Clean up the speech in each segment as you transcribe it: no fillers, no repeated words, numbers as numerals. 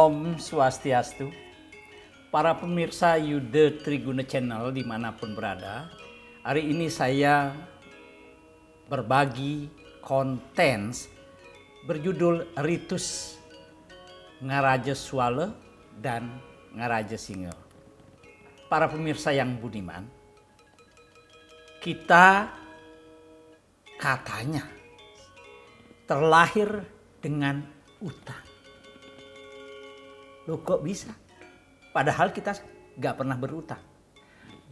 Om Swastiastu, para pemirsa Yuda Triguna Channel dimanapun berada. Hari ini saya berbagi konten berjudul Ritus Ngaraja Swala dan Ngaraja Singa. Para pemirsa yang budiman, kita katanya terlahir dengan utang. Loh kok bisa? Padahal kita gak pernah berutang.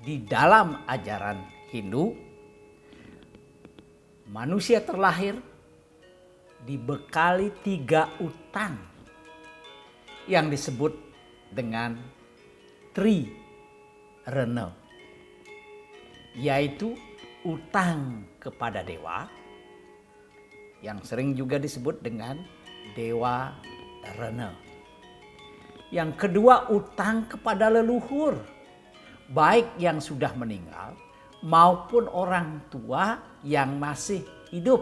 Di dalam ajaran Hindu, manusia terlahir dibekali 3 utang yang disebut dengan Trirena, yaitu utang kepada dewa yang sering juga disebut dengan Dewa Rena. Yang kedua, utang kepada leluhur, baik yang sudah meninggal maupun orang tua yang masih hidup.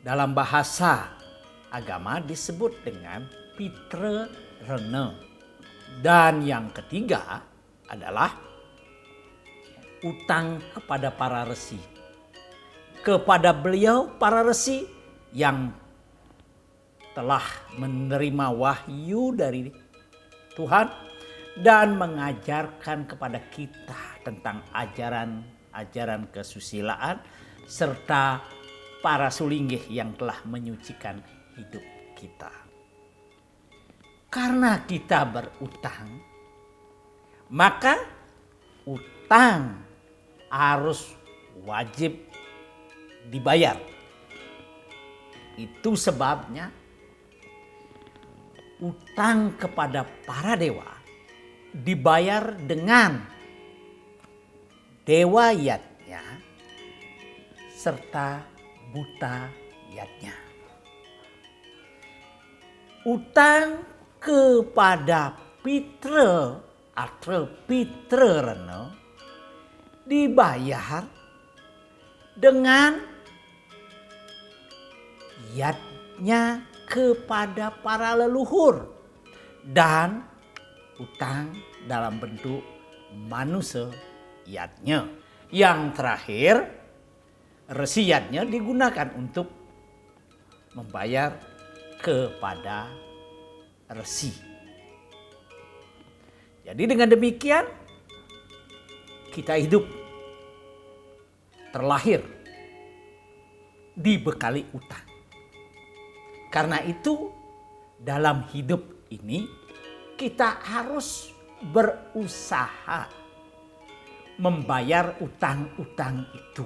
Dalam bahasa agama disebut dengan Pitrarena. Dan yang ketiga adalah utang kepada para resi. Kepada beliau para resi yang telah menerima wahyu dari Tuhan dan mengajarkan kepada kita tentang ajaran kesusilaan serta para sulinggih yang telah menyucikan hidup kita. Karena kita berutang, maka utang harus wajib dibayar. Itu sebabnya utang kepada para dewa dibayar dengan dewa yatnya serta buta yatnya. Utang kepada Pitra atau Pitrarena dibayar dengan yatnya kepada para leluhur dan utang dalam bentuk manusia yatnya. Yang terakhir, resi yatnya digunakan untuk membayar kepada resi. Jadi dengan demikian kita hidup terlahir dibekali utang. Karena itu dalam hidup ini kita harus berusaha membayar utang-utang itu.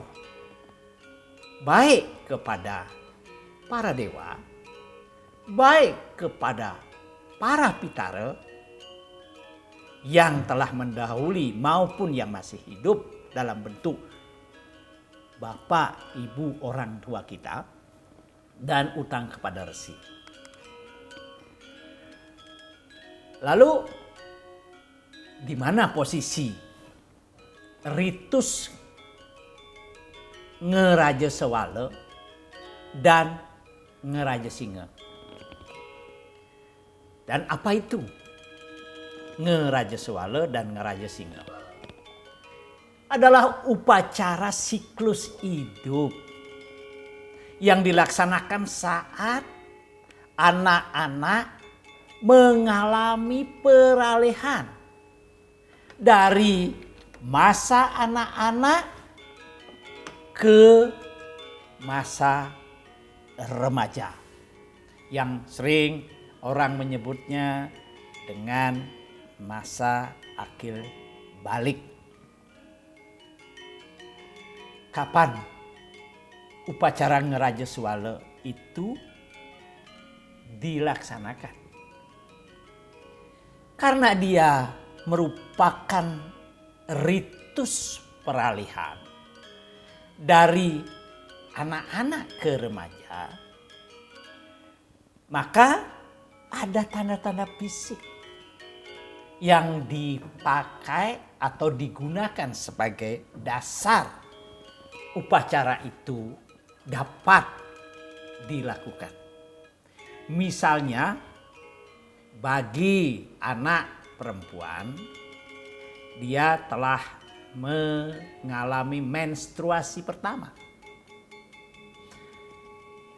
Baik kepada para dewa, baik kepada para pitara yang telah mendahului maupun yang masih hidup dalam bentuk bapak, ibu, orang tua kita, dan utang kepada resi. Lalu di mana posisi ritus Ngeraja Swala dan Ngeraja Singa? Dan apa itu Ngeraja Swala dan Ngeraja Singa? Adalah upacara siklus hidup yang dilaksanakan saat anak-anak mengalami peralihan dari masa anak-anak ke masa remaja, yang sering orang menyebutnya dengan masa akil balik. Kapan upacara Ngeraja Swala itu dilaksanakan? Karena dia merupakan ritus peralihan dari anak-anak ke remaja, maka ada tanda-tanda fisik yang dipakai atau digunakan sebagai dasar upacara itu dapat dilakukan. Misalnya bagi anak perempuan, dia telah mengalami menstruasi pertama.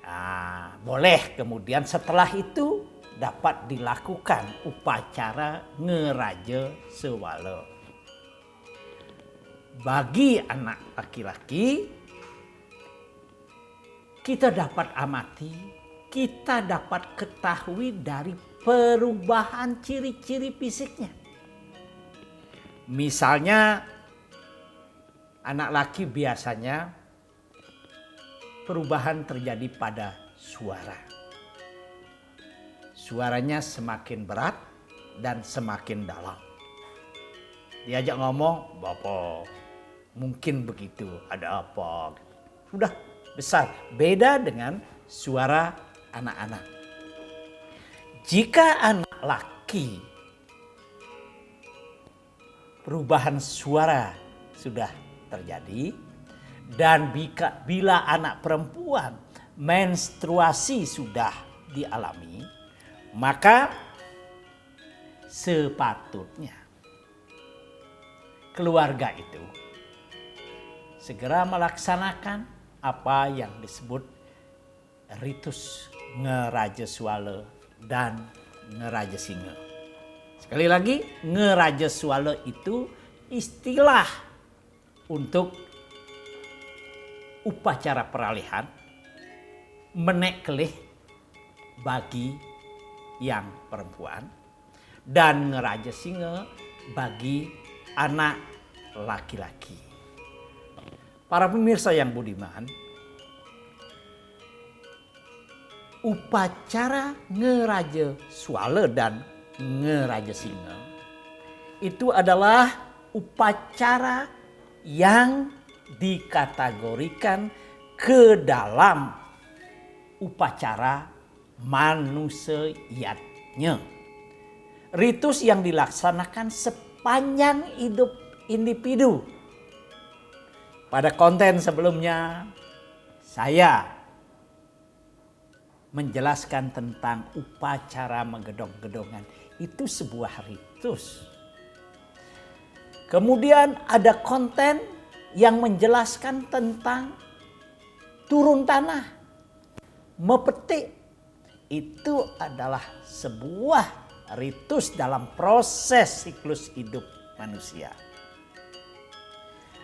Nah, boleh kemudian setelah itu dapat dilakukan upacara ngeraja sewala. Bagi anak laki-laki, kita dapat amati, kita dapat ketahui dari perubahan ciri-ciri fisiknya. Misalnya anak laki biasanya perubahan terjadi pada suara. Suaranya semakin berat dan semakin dalam. Diajak ngomong, "Bapak, mungkin begitu, ada apa?" Sudah besar, beda dengan suara anak-anak. Jika anak laki perubahan suara sudah terjadi, dan bila anak perempuan menstruasi sudah dialami, maka sepatutnya keluarga itu segera melaksanakan apa yang disebut ritus ngeraja swala dan ngeraja singa. Sekali lagi, ngeraja swala itu istilah untuk upacara peralihan menek kelih bagi yang perempuan dan ngeraja singa bagi anak laki-laki. Para pemirsa yang budiman, upacara ngeraja swala dan ngeraja singa itu adalah upacara yang dikategorikan ke dalam upacara manusianya. Ritus yang dilaksanakan sepanjang hidup individu. Pada konten sebelumnya saya menjelaskan tentang upacara menggedong-gedongan. Itu sebuah ritus. Kemudian ada konten yang menjelaskan tentang turun tanah, mepetik. Itu adalah sebuah ritus dalam proses siklus hidup manusia.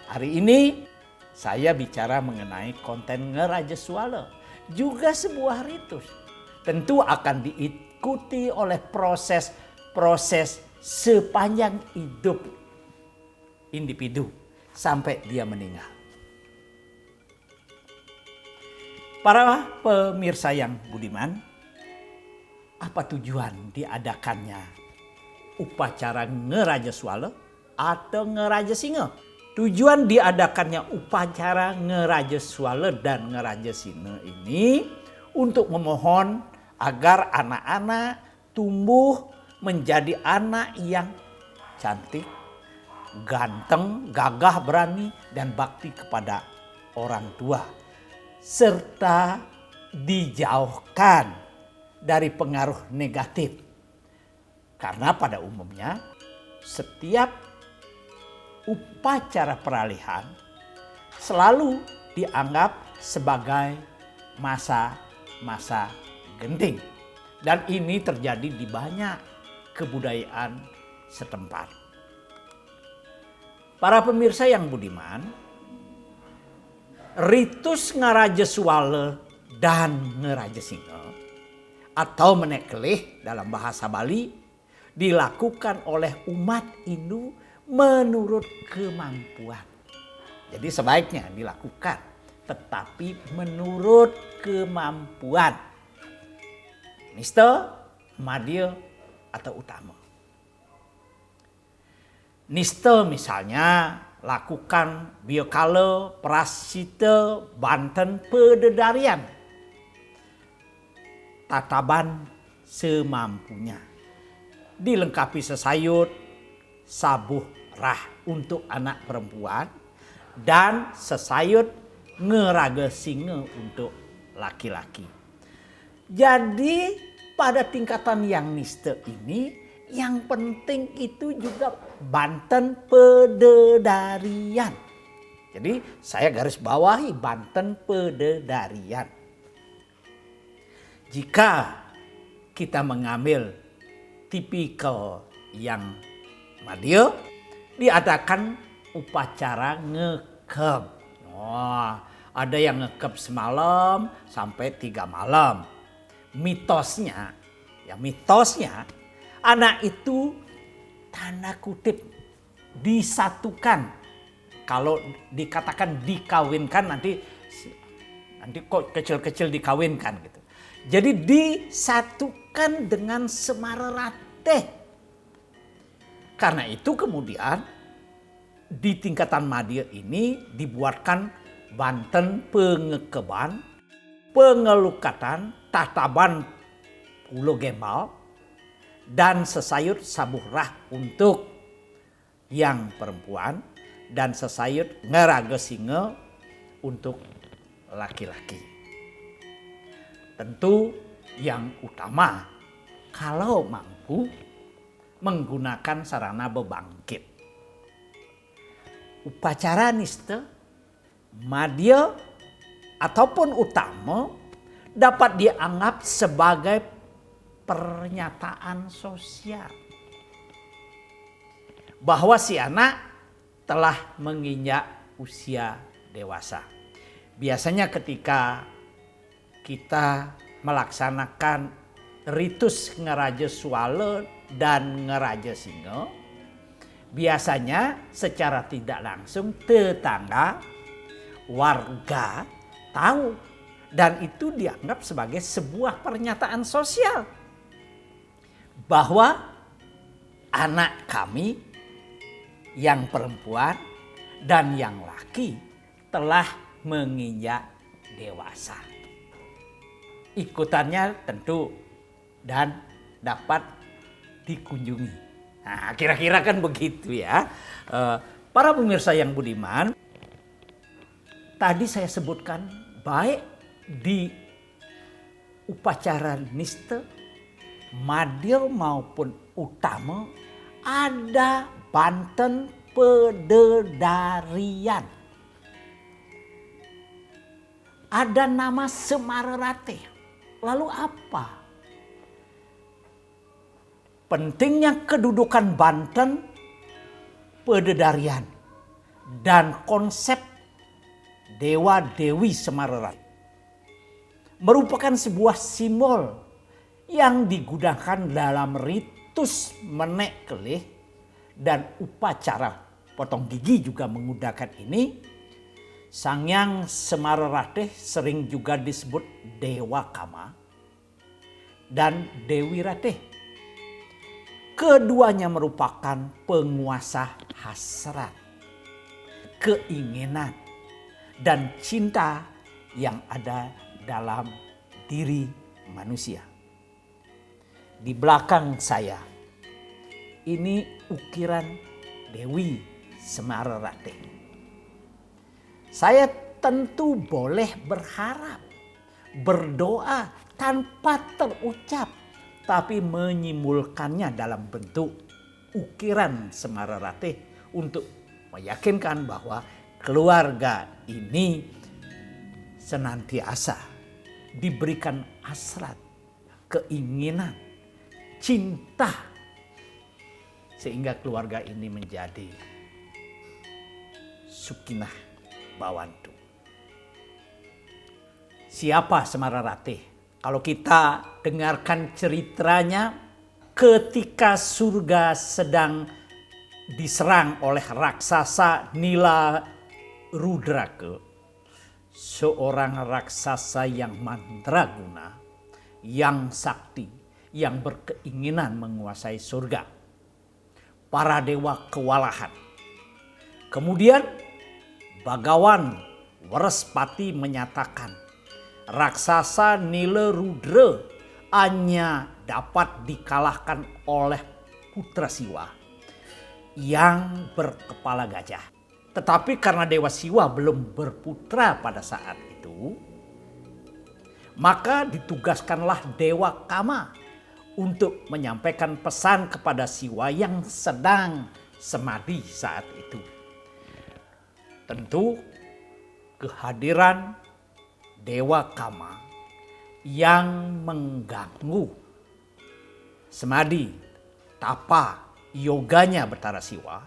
Hari ini saya bicara mengenai konten ngeraja swala, juga sebuah ritus. Tentu akan diikuti oleh proses sepanjang hidup individu sampai dia meninggal. Para pemirsa yang budiman, apa tujuan diadakannya upacara ngeraja swala atau ngeraja singa? Tujuan diadakannya upacara ngeraja swala dan ngeraja singa ini untuk memohon agar anak-anak tumbuh menjadi anak yang cantik, ganteng, gagah, berani, dan bakti kepada orang tua, serta dijauhkan dari pengaruh negatif. Karena pada umumnya setiap upacara peralihan selalu dianggap sebagai masa-masa genting. Dan ini terjadi di banyak kebudayaan setempat. Para pemirsa yang budiman, ritus ngeraja swala dan ngeraja singa atau menek kelih dalam bahasa Bali dilakukan oleh umat Hindu menurut kemampuan. Jadi sebaiknya dilakukan, tetapi menurut kemampuan. Nista, madya, atau utama. Nista misalnya lakukan biokala, prasita, banten, pededarian. Tataban semampunya. Dilengkapi sesayut, sabuh rah untuk anak perempuan, dan sesayut ngeraga singa untuk laki-laki. Jadi pada tingkatan yang niste ini, yang penting itu juga Banten Pededarian. Jadi saya garis bawahi Banten Pededarian. Jika kita mengambil tipikal yang Madya, diadakan upacara ngekeb. Ada yang ngekeb semalam sampai 3 malam. Mitosnya anak itu tanda kutip disatukan. Kalau dikatakan dikawinkan nanti kok kecil-kecil dikawinkan gitu. Jadi disatukan dengan Semarerate. Karena itu kemudian di tingkatan Madya ini dibuatkan Banten Pengekeban, Pengelukatan, Tataban Pulo Gembal, dan sesayut sabuhrah untuk yang perempuan, dan sesayut ngeraga singa untuk laki-laki. Tentu yang utama kalau mampu menggunakan sarana bebangkit. Upacara niste, Madya ataupun utama dapat dianggap sebagai pernyataan sosial bahwa si anak telah menginjak usia dewasa. Biasanya ketika kita melaksanakan ritus ngeraja swala dan ngeraja singa, biasanya secara tidak langsung tetangga, warga tahu, dan itu dianggap sebagai sebuah pernyataan sosial bahwa anak kami yang perempuan dan yang laki telah menginjak dewasa. Ikutannya tentu dan dapat dikunjungi. Nah, kira-kira kan begitu ya. Para pemirsa yang budiman, tadi saya sebutkan baik di upacara niste, Madya maupun utama ada Banten Pededarian. Ada nama Semarerate. Lalu apa? Pentingnya kedudukan Banten Pededarian dan konsep Dewa Dewi Semarerate merupakan sebuah simbol yang digunakan dalam ritus menek kelih dan upacara potong gigi juga menggunakan ini. Sangyang Semarerate sering juga disebut Dewa Kama dan Dewi Ratih. Keduanya merupakan penguasa hasrat, keinginan, dan cinta yang ada dalam diri manusia. Di belakang saya, ini ukiran Dewi Semarerate. Saya tentu boleh berharap, berdoa tanpa terucap, tapi menyimpulkannya dalam bentuk ukiran Semarerate untuk meyakinkan bahwa keluarga ini senantiasa diberikan hasrat, keinginan, cinta, sehingga keluarga ini menjadi sukinah bawantu. Siapa Semarerate? Kalau kita dengarkan ceritanya, ketika surga sedang diserang oleh raksasa Nila Rudrake, seorang raksasa yang mandraguna, yang sakti, yang berkeinginan menguasai surga. Para dewa kewalahan. Kemudian Bagawan Warespati menyatakan raksasa Nila Rudra hanya dapat dikalahkan oleh putra Siwa yang berkepala gajah. Tetapi karena Dewa Siwa belum berputra pada saat itu, maka ditugaskanlah Dewa Kama untuk menyampaikan pesan kepada Siwa yang sedang semadi saat itu. Tentu kehadiran Dewa Kama yang mengganggu semadi, tapa, yoganya Betara Siwa.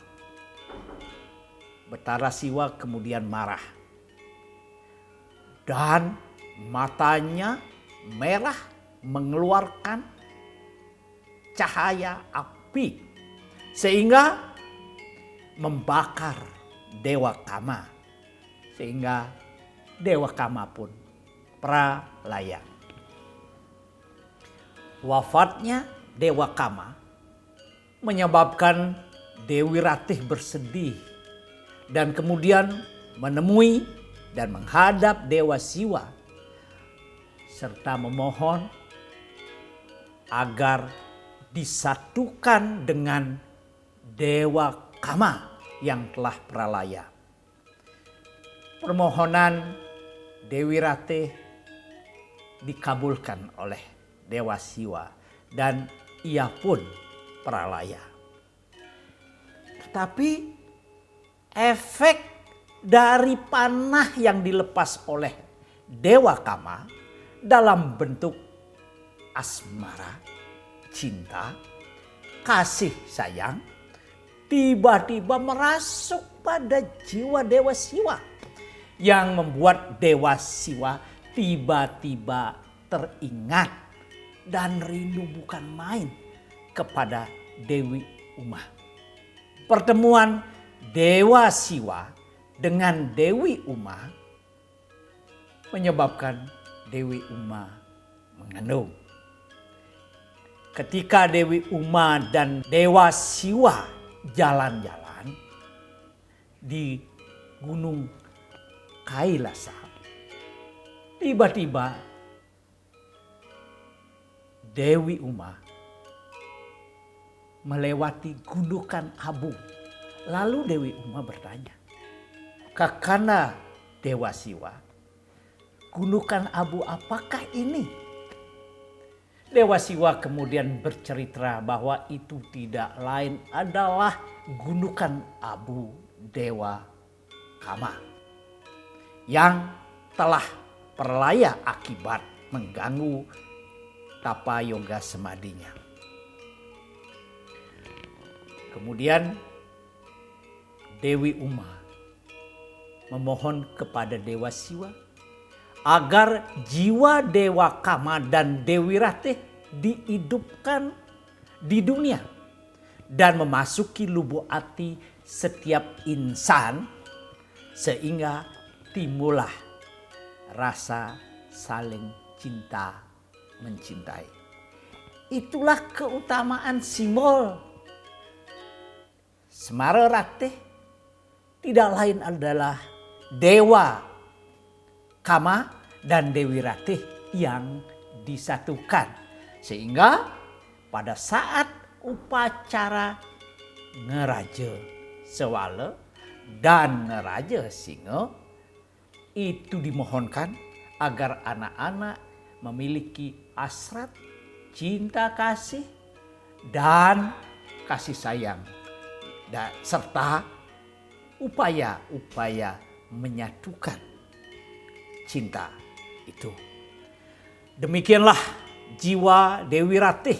Betara Siwa kemudian marah dan matanya merah mengeluarkan cahaya api sehingga membakar Dewa Kama, sehingga Dewa Kama pun pralaya. Wafatnya Dewa Kama menyebabkan Dewi Ratih bersedih dan kemudian menemui dan menghadap Dewa Siwa serta memohon agar disatukan dengan Dewa Kama yang telah pralaya. Permohonan Dewi Ratih dikabulkan oleh Dewa Siwa dan ia pun pralaya. Tetapi efek dari panah yang dilepas oleh Dewa Kama dalam bentuk asmara, cinta, kasih sayang, tiba-tiba merasuk pada jiwa Dewa Siwa yang membuat Dewa Siwa tiba-tiba teringat dan rindu bukan main kepada Dewi Uma. Pertemuan Dewa Siwa dengan Dewi Uma menyebabkan Dewi Uma mengandung. Ketika Dewi Uma dan Dewa Siwa jalan-jalan di Gunung Kailasa, tiba-tiba Dewi Uma melewati gundukan abu. Lalu Dewi Uma bertanya, "Kakanda Dewa Siwa, gundukan abu apakah ini?" Dewa Siwa kemudian bercerita bahwa itu tidak lain adalah gundukan abu Dewa Kama yang telah pralaya akibat mengganggu tapa yoga semadinya. Kemudian Dewi Uma memohon kepada Dewa Siwa agar jiwa Dewa Kama dan Dewi Ratih dihidupkan di dunia dan memasuki lubuk hati setiap insan sehingga timbullah rasa saling cinta mencintai. Itulah keutamaan simbol Semara Ratih tidak lain adalah Dewa Kama dan Dewi Ratih yang disatukan. Sehingga pada saat upacara Ngeraja Sewala dan Ngeraja Singa itu dimohonkan agar anak-anak memiliki hasrat, cinta kasih, dan kasih sayang. Dan serta upaya-upaya menyatukan cinta itu. Demikianlah jiwa Dewi Ratih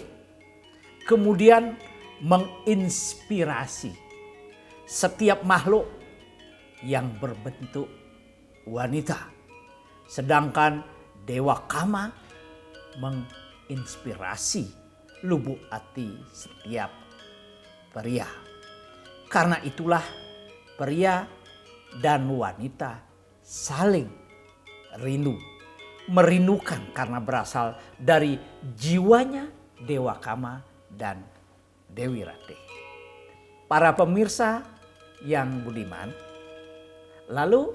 kemudian menginspirasi setiap makhluk yang berbentuk wanita. Sedangkan Dewa Kama menginspirasi lubuk hati setiap pria. Karena itulah pria dan wanita saling rindu, merindukan karena berasal dari jiwanya Dewa Kama dan Dewi Ratih. Para pemirsa yang budiman, lalu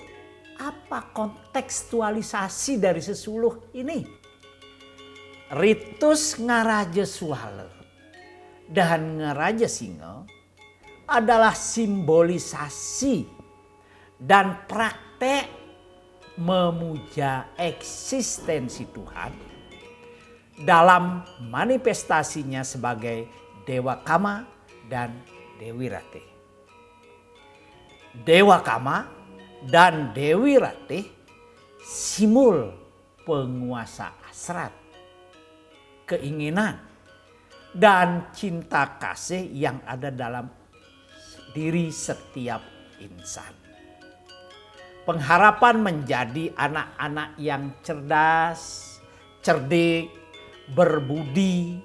apa kontekstualisasi dari sesuluh ini? Ritus Ngaraja Swala dan Ngaraja Singa adalah simbolisasi dan praktek memuja eksistensi Tuhan dalam manifestasinya sebagai Dewa Kama dan Dewi Ratih. Dewa Kama dan Dewi Ratih simbol penguasa hasrat, keinginan, dan cinta kasih yang ada dalam diri setiap insan. Pengharapan menjadi anak-anak yang cerdas, cerdik, berbudi,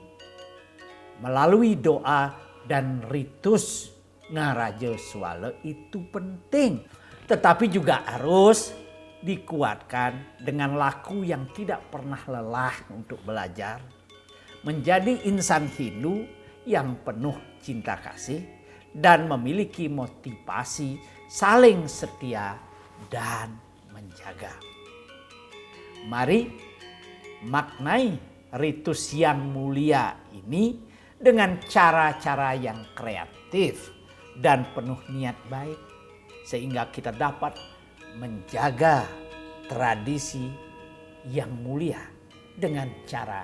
melalui doa dan ritus ngaraja swala itu penting. Tetapi juga harus dikuatkan dengan laku yang tidak pernah lelah untuk belajar. Menjadi insan Hindu yang penuh cinta kasih dan memiliki motivasi saling setia dan menjaga. Mari maknai ritus yang mulia ini dengan cara-cara yang kreatif dan penuh niat baik, sehingga kita dapat menjaga tradisi yang mulia dengan cara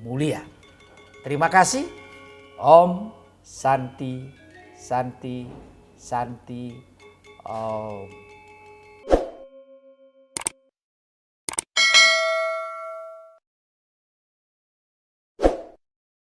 mulia. Terima kasih. Om Santi Santi Santi Om.